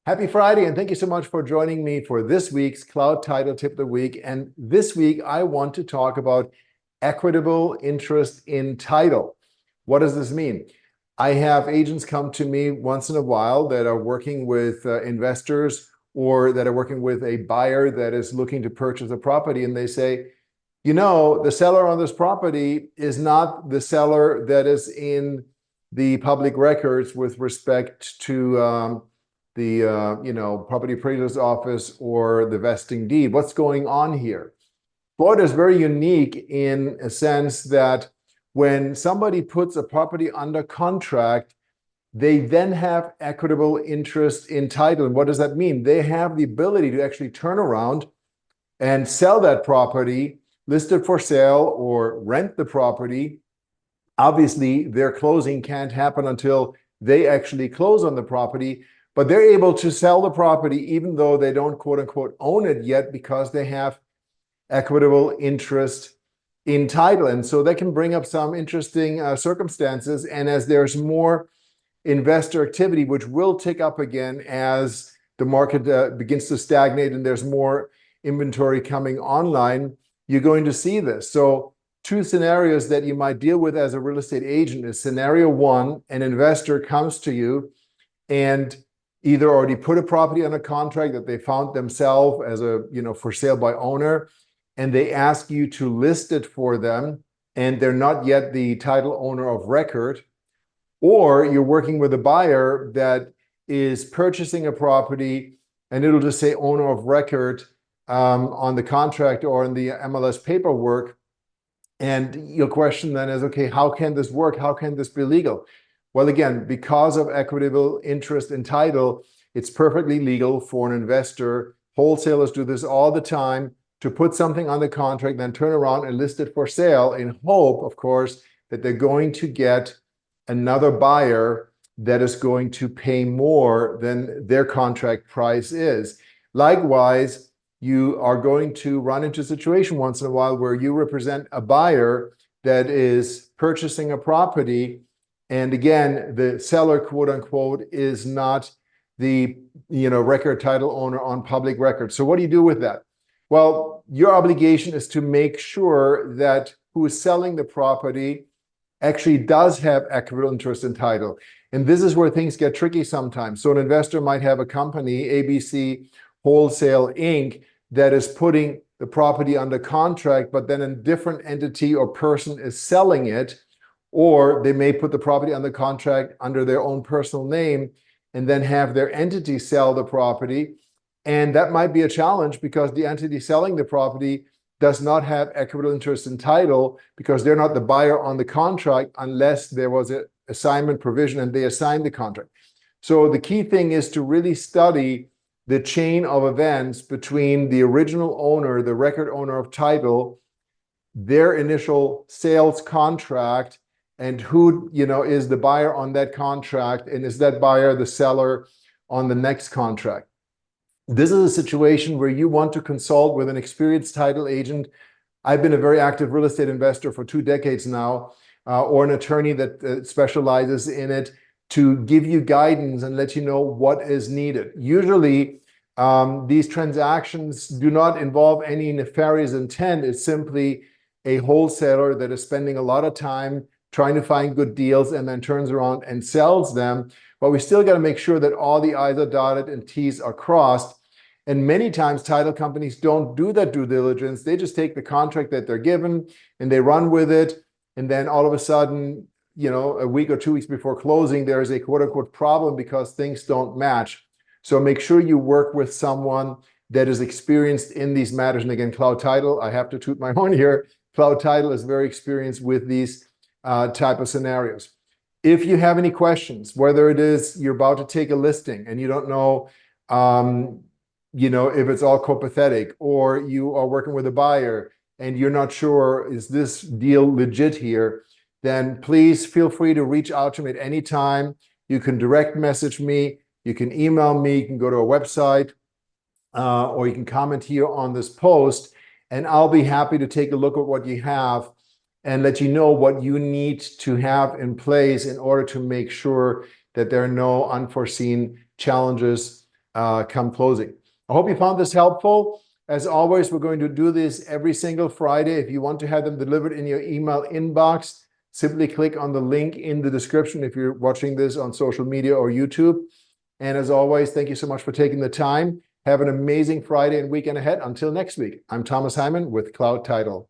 Happy Friday, and thank you so much for joining me for this week's Cloud Title Tip of the Week. And this week, I want to talk about equitable interest in title. What does this mean? I have agents come to me once in a while that are working with investors or that are working with a buyer that is looking to purchase a property, and they say, you know, the seller on this property is not the seller that is in the public records with respect to the property appraiser's office or the vesting deed. What's going on here? Florida is very unique in a sense that when somebody puts a property under contract, they then have equitable interest in title. And what does that mean? They have the ability to actually turn around and sell that property, list it for sale, or rent the property. Obviously, their closing can't happen until they actually close on the property, but they're able to sell the property even though they don't quote unquote own it yet because they have equitable interest in title. And so that can bring up some interesting circumstances. And as there's more investor activity, which will tick up again as the market begins to stagnate and there's more inventory coming online, you're going to see this. So two scenarios that you might deal with as a real estate agent is scenario one, an investor comes to you and either already put a property on a contract that they found themselves as a, for sale by owner, and they ask you to list it for them, and they're not yet the title owner of record. Or you're working with a buyer that is purchasing a property and it'll just say owner of record on the contract or in the MLS paperwork. And your question then is, okay, how can this work? How can this be legal? Well, again, because of equitable interest in title, it's perfectly legal for an investor. Wholesalers do this all the time to put something on the contract, then turn around and list it for sale in hope, of course, that they're going to get another buyer that is going to pay more than their contract price is. Likewise, you are going to run into a situation once in a while where you represent a buyer that is purchasing a property. And again, the seller, quote unquote, is not the record title owner on public record. So what do you do with that? Well, your obligation is to make sure that who is selling the property actually does have equitable interest in title. And this is where things get tricky sometimes. So an investor might have a company, ABC Wholesale Inc., that is putting the property under contract, but then a different entity or person is selling it. Or they may put the property under contract under their own personal name and then have their entity sell the property. And that might be a challenge because the entity selling the property does not have equitable interest in title because they're not the buyer on the contract unless there was an assignment provision and they assigned the contract. So the key thing is to really study the chain of events between the original owner, the record owner of title, their initial sales contract, and who is the buyer on that contract, and is that buyer the seller on the next contract. This is a situation where you want to consult with an experienced title agent. I've been a very active real estate investor for 2 decades now, or an attorney that specializes in it, to give you guidance and let you know what is needed. Usually, these transactions do not involve any nefarious intent. It's simply a wholesaler that is spending a lot of time trying to find good deals and then turns around and sells them. But we still got to make sure that all the I's are dotted and T's are crossed. And many times title companies don't do that due diligence. They just take the contract that they're given and they run with it. And then all of a sudden, a week or 2 weeks before closing, there is a quote unquote problem because things don't match. So make sure you work with someone that is experienced in these matters. And again, Cloud Title, I have to toot my horn here. Cloud Title is very experienced with these type of scenarios. If you have any questions, whether it is you're about to take a listing and you don't know, if it's all copacetic, or you are working with a buyer and you're not sure, is this deal legit here, then please feel free to reach out to me at any time. You can direct message me, you can email me, you can go to our website, or you can comment here on this post, and I'll be happy to take a look at what you have and let you know what you need to have in place in order to make sure that there are no unforeseen challenges come closing. I hope you found this helpful. As always, we're going to do this every single Friday. If you want to have them delivered in your email inbox, simply click on the link in the description if you're watching this on social media or YouTube. And as always, thank you so much for taking the time. Have an amazing Friday and weekend ahead. Until next week, I'm Thomas Heimann with Cloud Title.